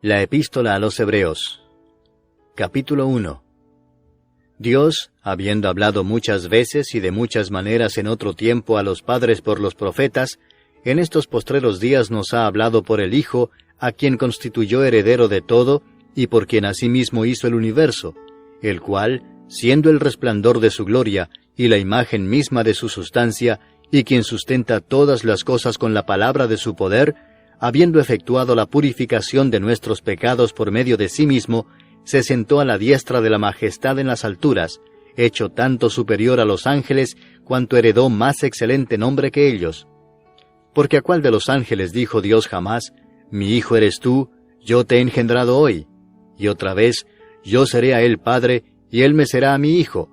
La Epístola a los Hebreos. Capítulo 1. Dios, habiendo hablado muchas veces y de muchas maneras en otro tiempo a los padres por los profetas, en estos postreros días nos ha hablado por el Hijo, a quien constituyó heredero de todo, y por quien asimismo hizo el universo, el cual, siendo el resplandor de su gloria, y la imagen misma de su sustancia, y quien sustenta todas las cosas con la palabra de su poder, habiendo efectuado la purificación de nuestros pecados por medio de sí mismo, se sentó a la diestra de la majestad en las alturas, hecho tanto superior a los ángeles, cuanto heredó más excelente nombre que ellos. Porque ¿a cuál de los ángeles dijo Dios jamás, mi hijo eres tú, yo te he engendrado hoy? Y otra vez, yo seré a él padre, y él me será a mi hijo.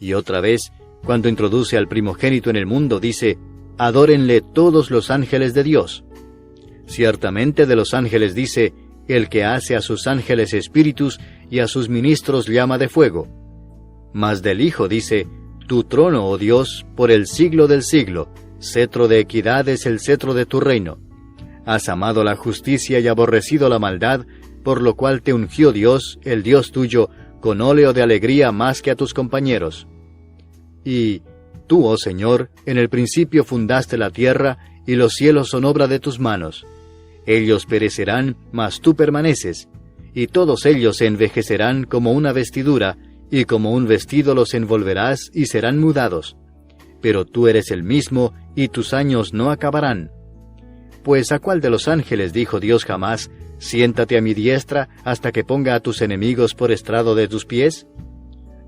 Y otra vez, cuando introduce al primogénito en el mundo, dice, adórenle todos los ángeles de Dios. Ciertamente de los ángeles dice, el que hace a sus ángeles espíritus y a sus ministros llama de fuego. Mas del Hijo dice, tu trono, oh Dios, por el siglo del siglo, cetro de equidad es el cetro de tu reino. Has amado la justicia y aborrecido la maldad, por lo cual te ungió Dios, el Dios tuyo, con óleo de alegría más que a tus compañeros. Y tú, oh Señor, en el principio fundaste la tierra, y los cielos son obra de tus manos. Ellos perecerán, mas tú permaneces, y todos ellos se envejecerán como una vestidura, y como un vestido los envolverás y serán mudados. Pero tú eres el mismo, y tus años no acabarán. Pues ¿a cuál de los ángeles dijo Dios jamás, siéntate a mi diestra hasta que ponga a tus enemigos por estrado de tus pies?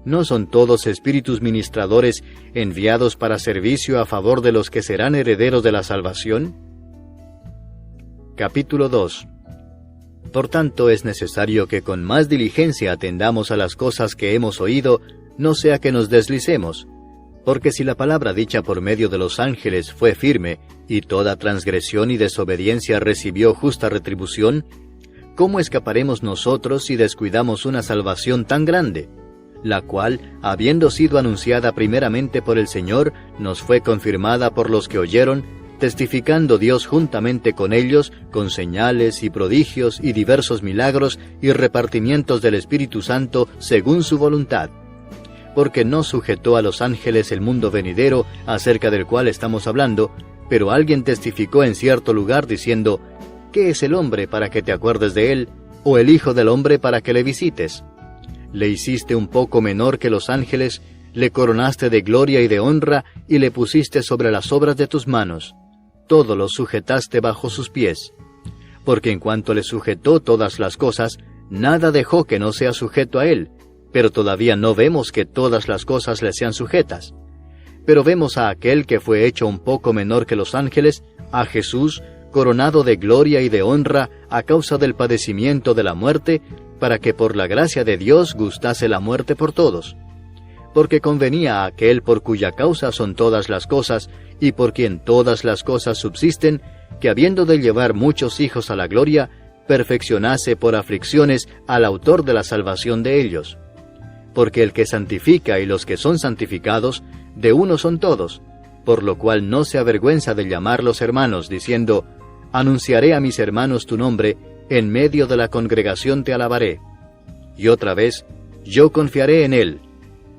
¿No son todos espíritus ministradores enviados para servicio a favor de los que serán herederos de la salvación? Capítulo 2. Por tanto, es necesario que con más diligencia atendamos a las cosas que hemos oído, no sea que nos deslicemos. Porque si la palabra dicha por medio de los ángeles fue firme, y toda transgresión y desobediencia recibió justa retribución, ¿cómo escaparemos nosotros si descuidamos una salvación tan grande? La cual, habiendo sido anunciada primeramente por el Señor, nos fue confirmada por los que oyeron, testificando Dios juntamente con ellos, con señales y prodigios y diversos milagros y repartimientos del Espíritu Santo según su voluntad. Porque no sujetó a los ángeles el mundo venidero, acerca del cual estamos hablando, pero alguien testificó en cierto lugar diciendo, ¿qué es el hombre para que te acuerdes de él, o el hijo del hombre para que le visites? Le hiciste un poco menor que los ángeles, le coronaste de gloria y de honra, y le pusiste sobre las obras de tus manos. Todo lo sujetaste bajo sus pies. Porque en cuanto le sujetó todas las cosas, nada dejó que no sea sujeto a él, pero todavía no vemos que todas las cosas le sean sujetas. Pero vemos a aquel que fue hecho un poco menor que los ángeles, a Jesús, coronado de gloria y de honra a causa del padecimiento de la muerte, para que por la gracia de Dios gustase la muerte por todos. Porque convenía a aquel por cuya causa son todas las cosas, y por quien todas las cosas subsisten, que habiendo de llevar muchos hijos a la gloria, perfeccionase por aflicciones al autor de la salvación de ellos. Porque el que santifica y los que son santificados, de uno son todos, por lo cual no se avergüenza de llamarlos hermanos, diciendo, anunciaré a mis hermanos tu nombre, en medio de la congregación te alabaré. Y otra vez, yo confiaré en él.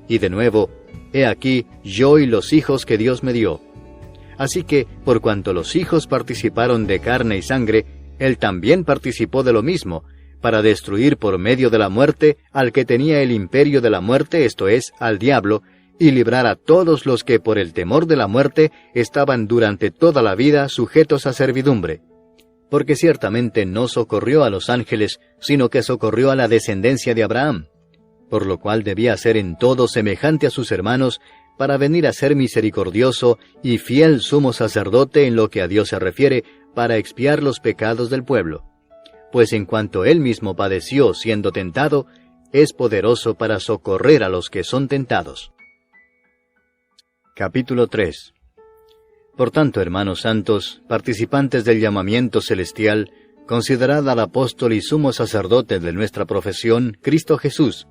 Y de nuevo, he aquí yo y los hijos que Dios me dio. Así que, por cuanto los hijos participaron de carne y sangre, él también participó de lo mismo, para destruir por medio de la muerte al que tenía el imperio de la muerte, esto es, al diablo, y librar a todos los que por el temor de la muerte estaban durante toda la vida sujetos a servidumbre. Porque ciertamente no socorrió a los ángeles, sino que socorrió a la descendencia de Abraham, por lo cual debía ser en todo semejante a sus hermanos, para venir a ser misericordioso y fiel sumo sacerdote en lo que a Dios se refiere, para expiar los pecados del pueblo. Pues en cuanto él mismo padeció siendo tentado, es poderoso para socorrer a los que son tentados. Capítulo 3. Por tanto, hermanos santos, participantes del llamamiento celestial, considerad al apóstol y sumo sacerdote de nuestra profesión, Cristo Jesús,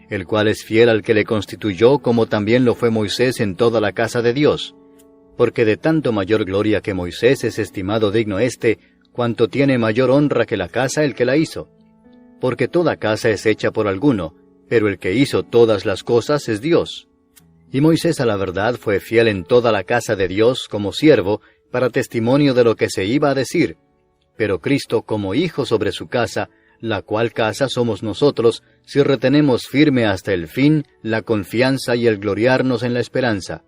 el cual es fiel al que le constituyó, como también lo fue Moisés en toda la casa de Dios. Porque de tanto mayor gloria que Moisés es estimado digno éste, cuanto tiene mayor honra que la casa el que la hizo. Porque toda casa es hecha por alguno, pero el que hizo todas las cosas es Dios. Y Moisés a la verdad fue fiel en toda la casa de Dios como siervo, para testimonio de lo que se iba a decir. Pero Cristo como hijo sobre su casa, la cual casa somos nosotros, si retenemos firme hasta el fin la confianza y el gloriarnos en la esperanza.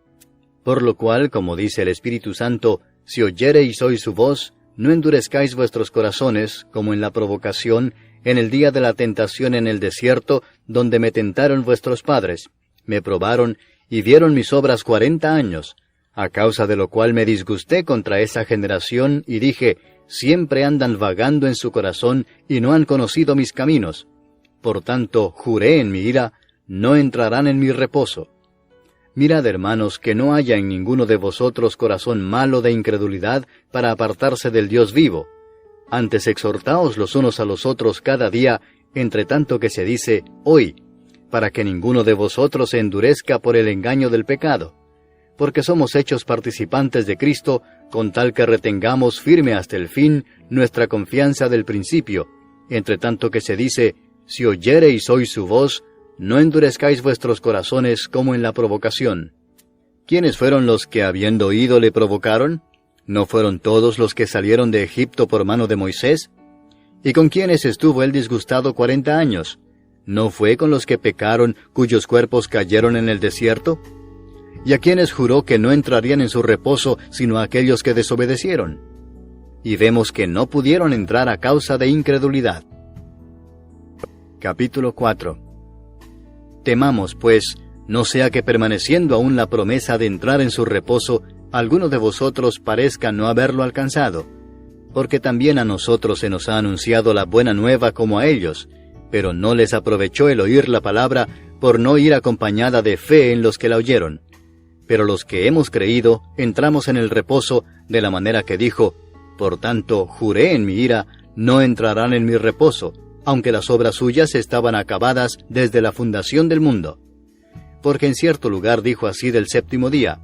Por lo cual, como dice el Espíritu Santo, si oyereis hoy su voz, no endurezcáis vuestros corazones, como en la provocación, en el día de la tentación en el desierto, donde me tentaron vuestros padres, me probaron, y vieron mis obras 40 años, a causa de lo cual me disgusté contra esa generación, y dije, siempre andan vagando en su corazón, y no han conocido mis caminos. Por tanto, juré en mi ira, no entrarán en mi reposo. Mirad, hermanos, que no haya en ninguno de vosotros corazón malo de incredulidad para apartarse del Dios vivo. Antes exhortaos los unos a los otros cada día, entre tanto que se dice, hoy, para que ninguno de vosotros se endurezca por el engaño del pecado. Porque somos hechos participantes de Cristo, con tal que retengamos firme hasta el fin nuestra confianza del principio, entre tanto que se dice, si oyereis hoy su voz, no endurezcáis vuestros corazones como en la provocación. ¿Quiénes fueron los que habiendo oído le provocaron? ¿No fueron todos los que salieron de Egipto por mano de Moisés? ¿Y con quiénes estuvo él disgustado 40 años? ¿No fue con los que pecaron, cuyos cuerpos cayeron en el desierto? ¿Y a quienes juró que no entrarían en su reposo, sino a aquellos que desobedecieron? Y vemos que no pudieron entrar a causa de incredulidad. Capítulo 4. Temamos, pues, no sea que permaneciendo aún la promesa de entrar en su reposo, alguno de vosotros parezca no haberlo alcanzado, porque también a nosotros se nos ha anunciado la buena nueva como a ellos, pero no les aprovechó el oír la palabra por no ir acompañada de fe en los que la oyeron. Pero los que hemos creído, entramos en el reposo, de la manera que dijo, por tanto, juré en mi ira, no entrarán en mi reposo, aunque las obras suyas estaban acabadas desde la fundación del mundo. Porque en cierto lugar dijo así del séptimo día,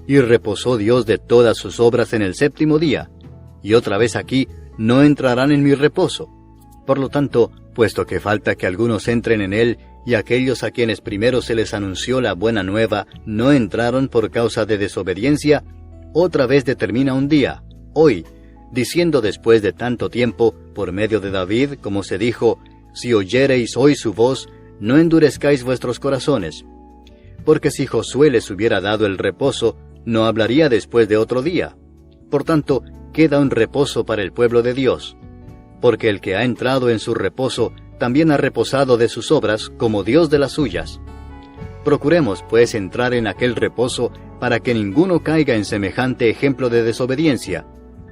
y reposó Dios de todas sus obras en el séptimo día, y otra vez aquí, no entrarán en mi reposo. Por lo tanto, puesto que falta que algunos entren en él, y aquellos a quienes primero se les anunció la buena nueva no entraron por causa de desobediencia, otra vez determina un día, hoy, diciendo después de tanto tiempo, por medio de David, como se dijo, si oyereis hoy su voz, no endurezcáis vuestros corazones. Porque si Josué les hubiera dado el reposo, no hablaría después de otro día. Por tanto, queda un reposo para el pueblo de Dios. Porque el que ha entrado en su reposo, también ha reposado de sus obras, como Dios de las suyas. Procuremos, pues, entrar en aquel reposo, para que ninguno caiga en semejante ejemplo de desobediencia,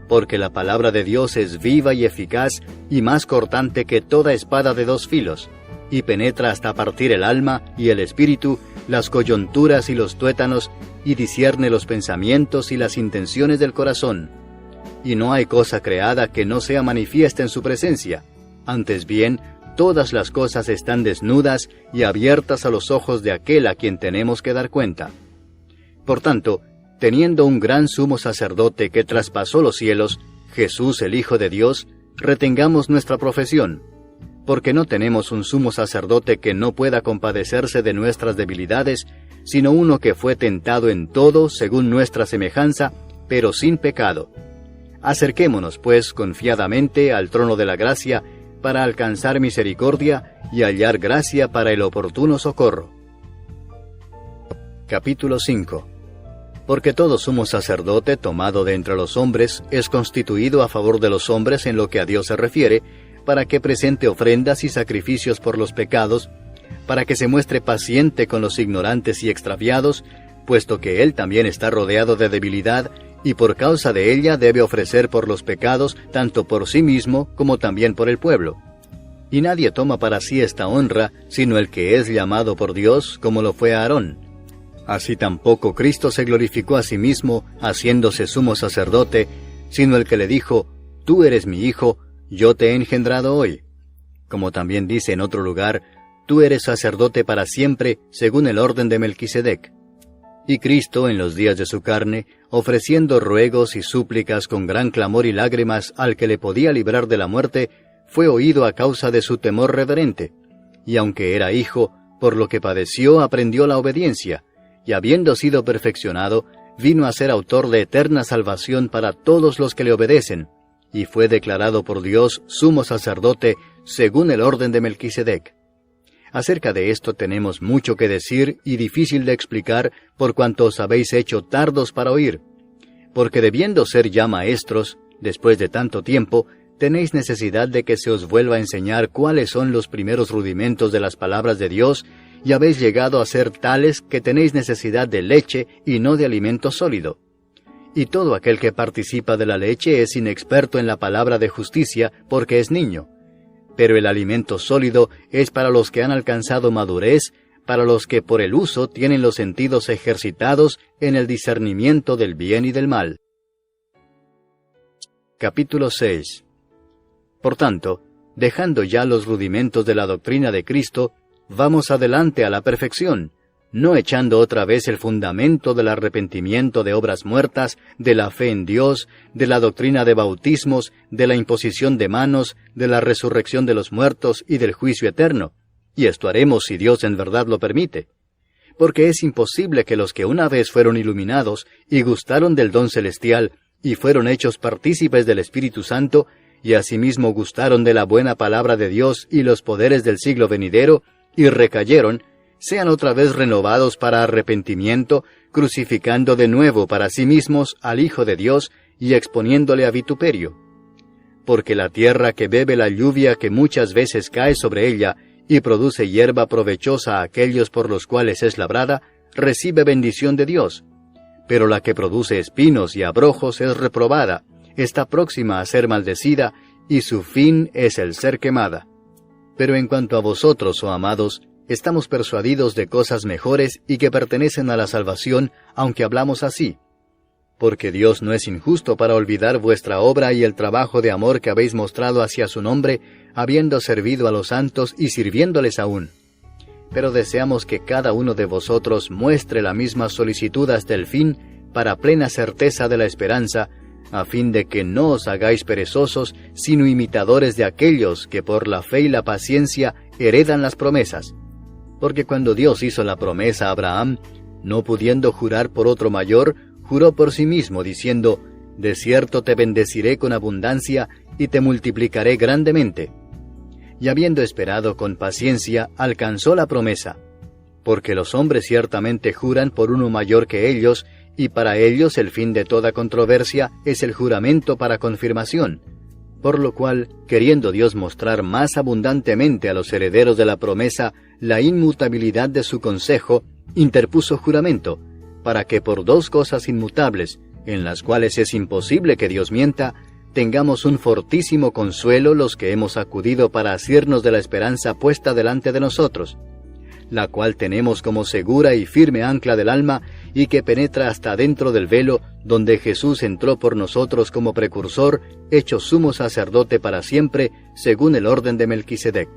porque la palabra de Dios es viva y eficaz, y más cortante que toda espada de 2 filos, y penetra hasta partir el alma y el espíritu, las coyunturas y los tuétanos, y discierne los pensamientos y las intenciones del corazón. Y no hay cosa creada que no sea manifiesta en su presencia. Antes bien, todas las cosas están desnudas y abiertas a los ojos de aquel a quien tenemos que dar cuenta. Por tanto, teniendo un gran sumo sacerdote que traspasó los cielos, Jesús el Hijo de Dios, retengamos nuestra profesión, porque no tenemos un sumo sacerdote que no pueda compadecerse de nuestras debilidades, sino uno que fue tentado en todo según nuestra semejanza, pero sin pecado. Acerquémonos, pues, confiadamente al trono de la gracia, para alcanzar misericordia y hallar gracia para el oportuno socorro. Capítulo 5. Porque todo sumo sacerdote tomado de entre los hombres es constituido a favor de los hombres en lo que a Dios se refiere, para que presente ofrendas y sacrificios por los pecados, para que se muestre paciente con los ignorantes y extraviados, puesto que él también está rodeado de debilidad, y por causa de ella debe ofrecer por los pecados, tanto por sí mismo como también por el pueblo. Y nadie toma para sí esta honra, sino el que es llamado por Dios, como lo fue Aarón. Así tampoco Cristo se glorificó a sí mismo, haciéndose sumo sacerdote, sino el que le dijo, tú eres mi hijo, yo te he engendrado hoy. Como también dice en otro lugar, tú eres sacerdote para siempre, según el orden de Melquisedec. Y Cristo, en los días de su carne, ofreciendo ruegos y súplicas con gran clamor y lágrimas al que le podía librar de la muerte, fue oído a causa de su temor reverente. Y aunque era hijo, por lo que padeció aprendió la obediencia, y habiendo sido perfeccionado, vino a ser autor de eterna salvación para todos los que le obedecen, y fue declarado por Dios sumo sacerdote según el orden de Melquisedec. Acerca de esto tenemos mucho que decir y difícil de explicar por cuanto os habéis hecho tardos para oír, porque debiendo ser ya maestros, después de tanto tiempo, tenéis necesidad de que se os vuelva a enseñar cuáles son los primeros rudimentos de las palabras de Dios, y habéis llegado a ser tales que tenéis necesidad de leche y no de alimento sólido. Y todo aquel que participa de la leche es inexperto en la palabra de justicia, porque es niño. Pero el alimento sólido es para los que han alcanzado madurez, para los que por el uso tienen los sentidos ejercitados en el discernimiento del bien y del mal. Capítulo 6. Por tanto, dejando ya los rudimentos de la doctrina de Cristo, vamos adelante a la perfección, no echando otra vez el fundamento del arrepentimiento de obras muertas, de la fe en Dios, de la doctrina de bautismos, de la imposición de manos, de la resurrección de los muertos y del juicio eterno. Y esto haremos si Dios en verdad lo permite. Porque es imposible que los que una vez fueron iluminados y gustaron del don celestial y fueron hechos partícipes del Espíritu Santo, y asimismo gustaron de la buena palabra de Dios y los poderes del siglo venidero, y recayeron, sean otra vez renovados para arrepentimiento, crucificando de nuevo para sí mismos al Hijo de Dios y exponiéndole a vituperio. Porque la tierra que bebe la lluvia que muchas veces cae sobre ella y produce hierba provechosa a aquellos por los cuales es labrada, recibe bendición de Dios. Pero la que produce espinos y abrojos es reprobada, está próxima a ser maldecida, y su fin es el ser quemada. Pero en cuanto a vosotros, oh amados, estamos persuadidos de cosas mejores y que pertenecen a la salvación, aunque hablamos así. Porque Dios no es injusto para olvidar vuestra obra y el trabajo de amor que habéis mostrado hacia su nombre, habiendo servido a los santos y sirviéndoles aún. Pero deseamos que cada uno de vosotros muestre la misma solicitud hasta el fin, para plena certeza de la esperanza, a fin de que no os hagáis perezosos, sino imitadores de aquellos que por la fe y la paciencia heredan las promesas. Porque cuando Dios hizo la promesa a Abraham, no pudiendo jurar por otro mayor, juró por sí mismo, diciendo: de cierto te bendeciré con abundancia, y te multiplicaré grandemente. Y habiendo esperado con paciencia, alcanzó la promesa. Porque los hombres ciertamente juran por uno mayor que ellos, y para ellos el fin de toda controversia es el juramento para confirmación. Por lo cual, queriendo Dios mostrar más abundantemente a los herederos de la promesa la inmutabilidad de su consejo, interpuso juramento, para que por dos cosas inmutables, en las cuales es imposible que Dios mienta, tengamos un fortísimo consuelo los que hemos acudido para asirnos de la esperanza puesta delante de nosotros, la cual tenemos como segura y firme ancla del alma, y que penetra hasta dentro del velo, donde Jesús entró por nosotros como precursor, hecho sumo sacerdote para siempre, según el orden de Melquisedec.